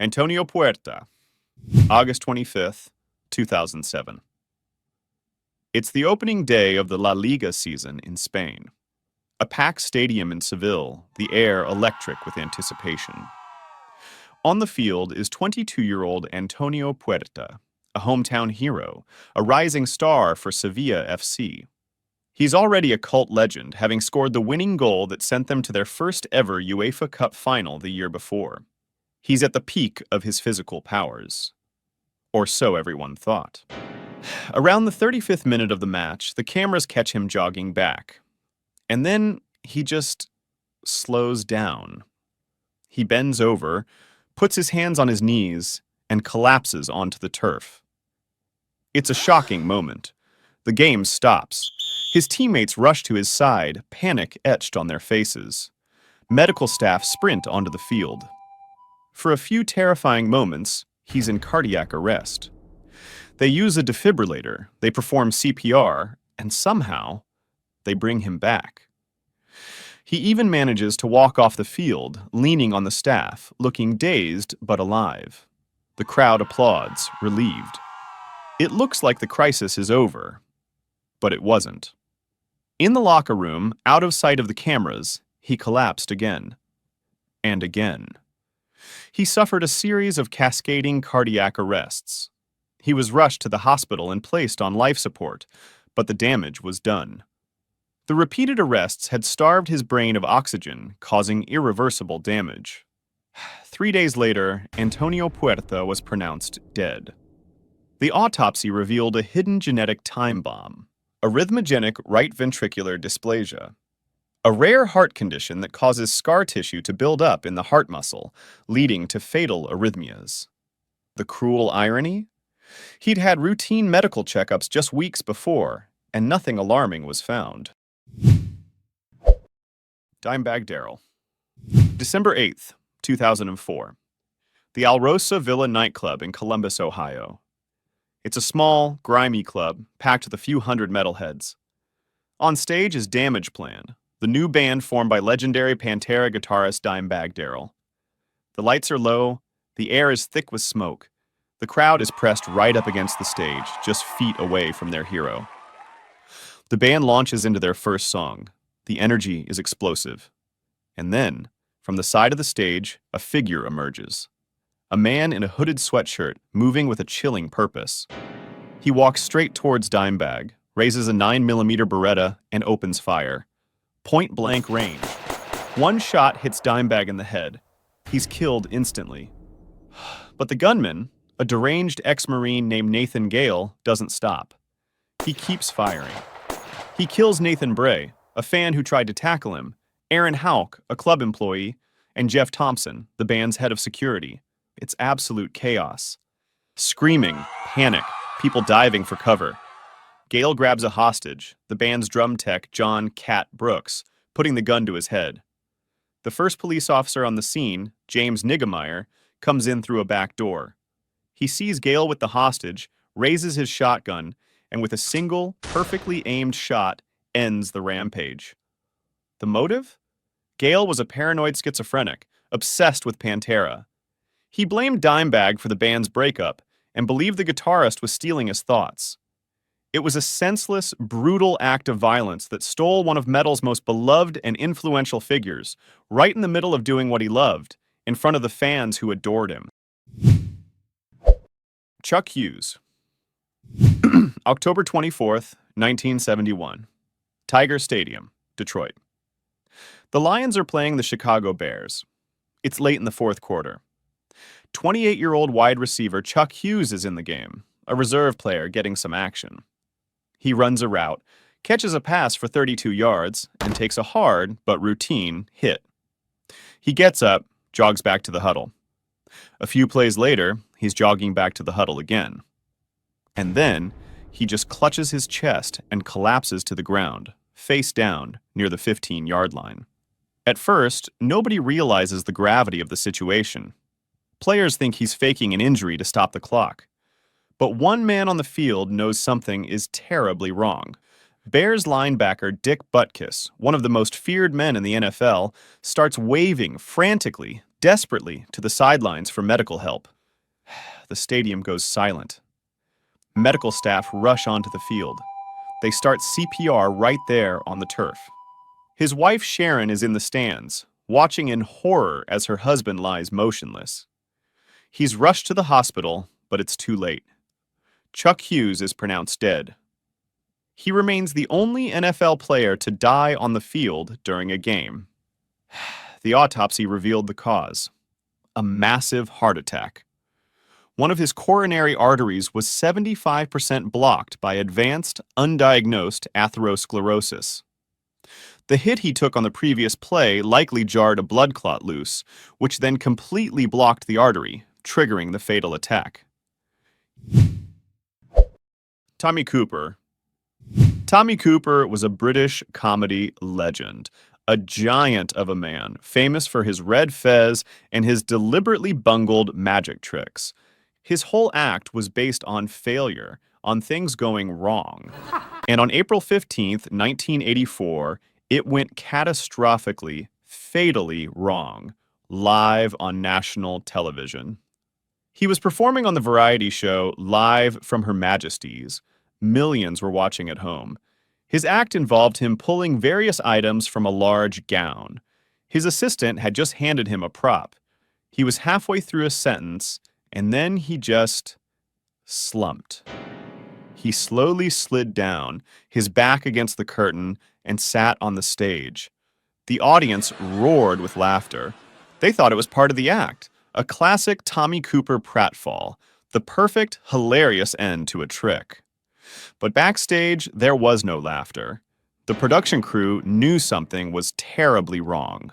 Antonio Puerta, August 25th, 2007. It's the opening day of the La Liga season in Spain. A packed stadium in Seville, the air electric with anticipation. On the field is 22-year-old Antonio Puerta, a hometown hero, a rising star for Sevilla FC. He's already a cult legend, having scored the winning goal that sent them to their first ever UEFA Cup final the year before. He's at the peak of his physical powers. Or so everyone thought. Around the 35th minute of the match, the cameras catch him jogging back. And then he just slows down. He bends over, puts his hands on his knees, and collapses onto the turf. It's a shocking moment. The game stops. His teammates rush to his side, panic etched on their faces. Medical staff sprint onto the field. For a few terrifying moments, he's in cardiac arrest. They use a defibrillator, they perform CPR, and somehow, they bring him back. He even manages to walk off the field, leaning on the staff, looking dazed but alive. The crowd applauds, relieved. It looks like the crisis is over, but it wasn't. In the locker room, out of sight of the cameras, he collapsed again. And again. He suffered a series of cascading cardiac arrests. He was rushed to the hospital and placed on life support, but the damage was done. The repeated arrests had starved his brain of oxygen, causing irreversible damage. 3 days later, Antonio Puerta was pronounced dead. The autopsy revealed a hidden genetic time bomb, arrhythmogenic right ventricular dysplasia, a rare heart condition that causes scar tissue to build up in the heart muscle, leading to fatal arrhythmias. The cruel irony? He'd had routine medical checkups just weeks before, and nothing alarming was found. Dimebag Darrell. December 8th, 2004. The Alrosa Villa nightclub in Columbus, Ohio. It's a small, grimy club, packed with a few hundred metalheads. On stage is Damage Plan, the new band formed by legendary Pantera guitarist Dimebag Darrell. The lights are low, the air is thick with smoke. The crowd is pressed right up against the stage, just feet away from their hero. The band launches into their first song. The energy is explosive. And then, from the side of the stage, a figure emerges. A man in a hooded sweatshirt, moving with a chilling purpose. He walks straight towards Dimebag, raises a 9mm Beretta, and opens fire. Point-blank range. One shot hits Dimebag in the head. He's killed instantly. But the gunman, a deranged ex-Marine named Nathan Gale, doesn't stop. He keeps firing. He kills Nathan Bray, a fan who tried to tackle him, Aaron Houck, a club employee, and Jeff Thompson, the band's head of security. It's absolute chaos. Screaming, panic, people diving for cover. Gale grabs a hostage, the band's drum tech, John "Cat" Brooks, putting the gun to his head. The first police officer on the scene, James Niggemeyer, comes in through a back door. He sees Gale with the hostage, raises his shotgun, and with a single, perfectly aimed shot, ends the rampage. The motive? Gale was a paranoid schizophrenic, obsessed with Pantera. He blamed Dimebag for the band's breakup and believed the guitarist was stealing his thoughts. It was a senseless, brutal act of violence that stole one of metal's most beloved and influential figures, right in the middle of doing what he loved, in front of the fans who adored him. Chuck Hughes. October 24th, 1971. Tiger Stadium, Detroit. The Lions are playing the Chicago Bears. It's late in the fourth quarter. 28-year-old wide receiver Chuck Hughes is in the game, a reserve player getting some action. He runs a route, catches a pass for 32 yards, and takes a hard, but routine, hit. He gets up, jogs back to the huddle. A few plays later, he's jogging back to the huddle again. And then, he just clutches his chest and collapses to the ground, face down, near the 15-yard line. At first, nobody realizes the gravity of the situation. Players think he's faking an injury to stop the clock. But one man on the field knows something is terribly wrong. Bears linebacker Dick Butkus, one of the most feared men in the NFL, starts waving frantically, desperately to the sidelines for medical help. The stadium goes silent. Medical staff rush onto the field. They start CPR right there on the turf. His wife Sharon is in the stands, watching in horror as her husband lies motionless. He's rushed to the hospital, but it's too late. Chuck Hughes is pronounced dead. He remains the only NFL player to die on the field during a game. The autopsy revealed the cause: a massive heart attack. One of his coronary arteries was 75% blocked by advanced, undiagnosed atherosclerosis. The hit he took on the previous play likely jarred a blood clot loose, which then completely blocked the artery, triggering the fatal attack. Tommy Cooper. Tommy Cooper was a British comedy legend, a giant of a man, famous for his red fez and his deliberately bungled magic tricks. His whole act was based on failure, on things going wrong. And on April 15th, 1984, it went catastrophically, fatally wrong, live on national television. He was performing on the variety show Live from Her Majesty's. Millions were watching at home. His act involved him pulling various items from a large gown. His assistant had just handed him a prop. He was halfway through a sentence, and then he just slumped. He slowly slid down, his back against the curtain, and sat on the stage. The audience roared with laughter. They thought it was part of the act, a classic Tommy Cooper pratfall, the perfect, hilarious end to a trick. But backstage, there was no laughter. The production crew knew something was terribly wrong.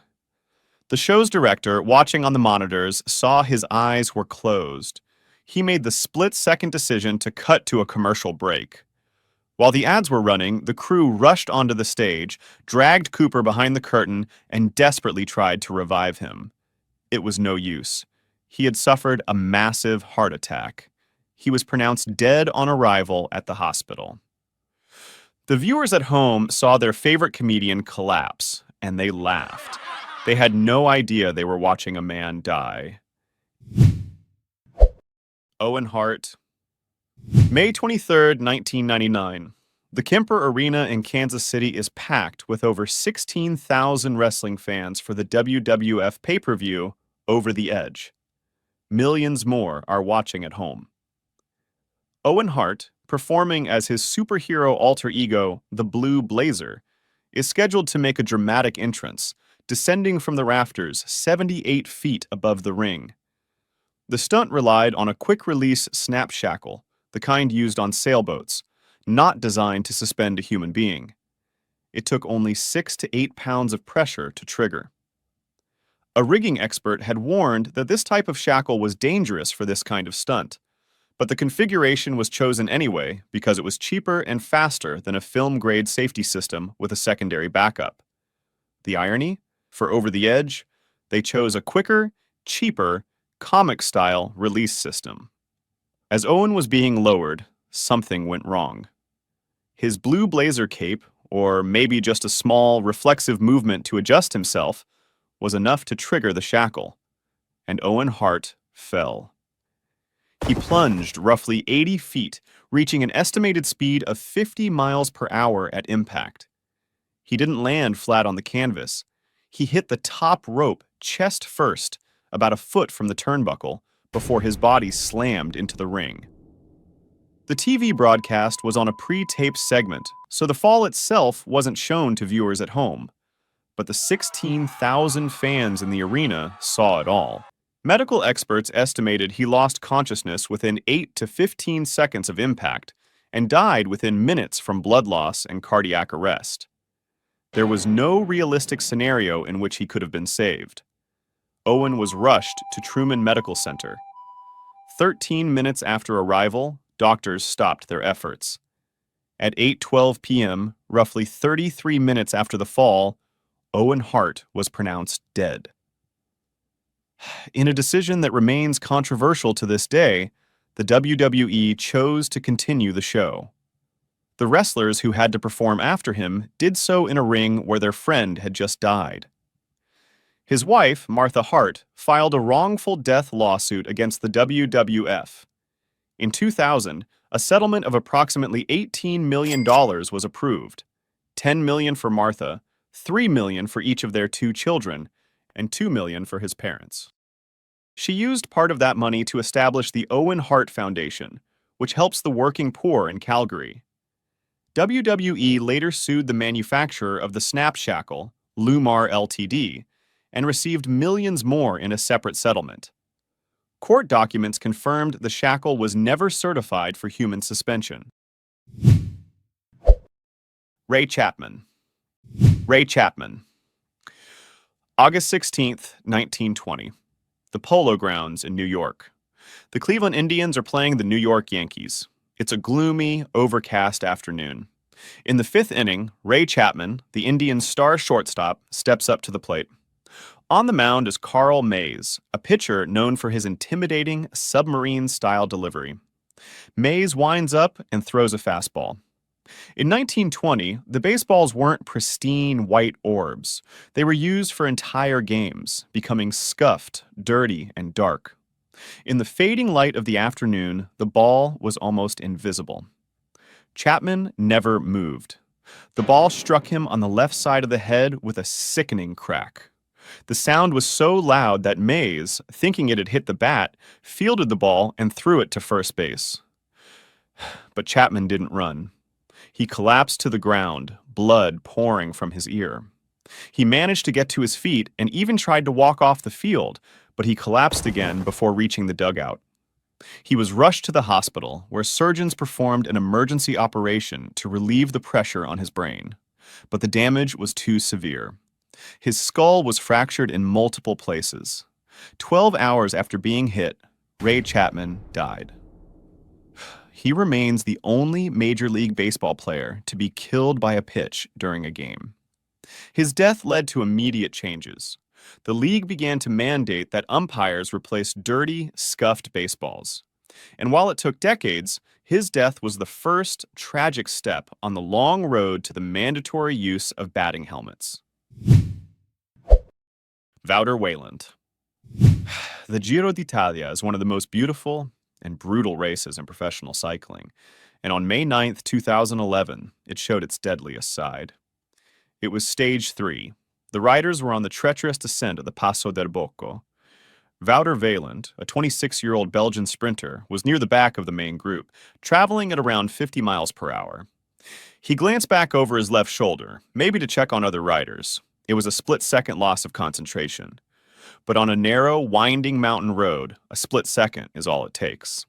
The show's director, watching on the monitors, saw his eyes were closed. He made the split-second decision to cut to a commercial break. While the ads were running, the crew rushed onto the stage, dragged Cooper behind the curtain, and desperately tried to revive him. It was no use. He had suffered a massive heart attack. He was pronounced dead on arrival at the hospital. The viewers at home saw their favorite comedian collapse, and they laughed. They had no idea they were watching a man die. Owen Hart. May 23rd, 1999. The Kemper Arena in Kansas City is packed with over 16,000 wrestling fans for the WWF pay-per-view Over the Edge. Millions more are watching at home. Owen Hart, performing as his superhero alter ego, the Blue Blazer, is scheduled to make a dramatic entrance, descending from the rafters 78 feet above the ring. The stunt relied on a quick-release snap shackle, the kind used on sailboats, not designed to suspend a human being. It took only 6 to 8 pounds of pressure to trigger. A rigging expert had warned that this type of shackle was dangerous for this kind of stunt, but the configuration was chosen anyway because it was cheaper and faster than a film-grade safety system with a secondary backup. The irony? For Over the Edge, they chose a quicker, cheaper, comic-style release system. As Owen was being lowered, something went wrong. His blue blazer cape, or maybe just a small, reflexive movement to adjust himself, was enough to trigger the shackle, and Owen Hart fell. He plunged roughly 80 feet, reaching an estimated speed of 50 miles per hour at impact. He didn't land flat on the canvas. He hit the top rope chest first, about a foot from the turnbuckle, before his body slammed into the ring. The TV broadcast was on a pre-taped segment, so the fall itself wasn't shown to viewers at home. But the 16,000 fans in the arena saw it all. Medical experts estimated he lost consciousness within 8 to 15 seconds of impact and died within minutes from blood loss and cardiac arrest. There was no realistic scenario in which he could have been saved. Owen was rushed to Truman Medical Center. 13 minutes after arrival, doctors stopped their efforts. At 8:12 p.m., roughly 33 minutes after the fall, Owen Hart was pronounced dead. In a decision that remains controversial to this day, the WWE chose to continue the show. The wrestlers who had to perform after him did so in a ring where their friend had just died. His wife, Martha Hart, filed a wrongful death lawsuit against the WWF. In 2000, a settlement of approximately $18 million was approved, $10 million for Martha, $3 million for each of their two children, and $2 million for his parents. She used part of that money to establish the Owen Hart Foundation, which helps the working poor in Calgary. WWE later sued the manufacturer of the snap shackle, Lumar Ltd., and received millions more in a separate settlement. Court documents confirmed the shackle was never certified for human suspension. Ray Chapman. Ray Chapman. August 16, 1920. The Polo Grounds in New York. The Cleveland Indians are playing the New York Yankees. It's a gloomy, overcast afternoon. In the fifth inning, Ray Chapman, the Indians' star shortstop, steps up to the plate. On the mound is Carl Mays, a pitcher known for his intimidating submarine-style delivery. Mays winds up and throws a fastball. In 1920, the baseballs weren't pristine white orbs. They were used for entire games, becoming scuffed, dirty, and dark. In the fading light of the afternoon, the ball was almost invisible. Chapman never moved. The ball struck him on the left side of the head with a sickening crack. The sound was so loud that Mays, thinking it had hit the bat, fielded the ball and threw it to first base. But Chapman didn't run. He collapsed to the ground, blood pouring from his ear. He managed to get to his feet and even tried to walk off the field, but he collapsed again before reaching the dugout. He was rushed to the hospital, where surgeons performed an emergency operation to relieve the pressure on his brain. But the damage was too severe. His skull was fractured in multiple places. 12 hours after being hit, Ray Chapman died. He remains the only Major League Baseball player to be killed by a pitch during a game. His death led to immediate changes. The league began to mandate that umpires replace dirty, scuffed baseballs. And while it took decades, his death was the first tragic step on the long road to the mandatory use of batting helmets. Wouter Weylandt. The Giro d'Italia is one of the most beautiful and brutal races in professional cycling, and on May 9, 2011, it showed its deadliest side. It was stage 3. The riders were on the treacherous descent of the Passo del Bocco. Wouter Weylandt, a 26-year-old Belgian sprinter, was near the back of the main group, traveling at around 50 miles per hour. He glanced back over his left shoulder, maybe to check on other riders. It was a split-second loss of concentration. But on a narrow, winding mountain road, a split second is all it takes.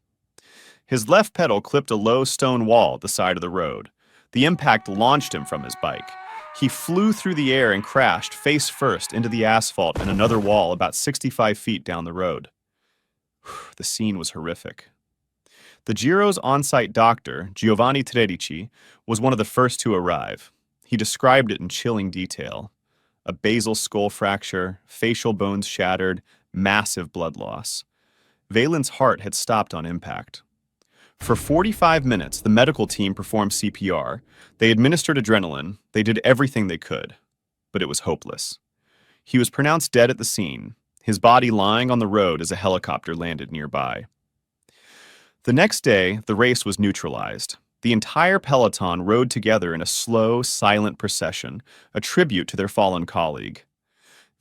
His left pedal clipped a low stone wall at the side of the road. The impact launched him from his bike. He flew through the air and crashed face first into the asphalt and another wall about 65 feet down the road. The scene was horrific. The Giro's on-site doctor, Giovanni Tredici, was one of the first to arrive. He described it in chilling detail. A basal skull fracture, facial bones shattered, massive blood loss. Weylandt's heart had stopped on impact. For 45 minutes, the medical team performed CPR. They administered adrenaline. They did everything they could. But it was hopeless. He was pronounced dead at the scene, his body lying on the road as a helicopter landed nearby. The next day, the race was neutralized. The entire peloton rode together in a slow, silent procession, a tribute to their fallen colleague.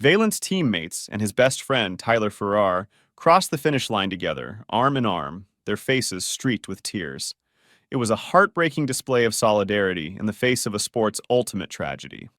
Weylandt's teammates and his best friend, Tyler Farrar, crossed the finish line together, arm in arm, their faces streaked with tears. It was a heartbreaking display of solidarity in the face of a sport's ultimate tragedy.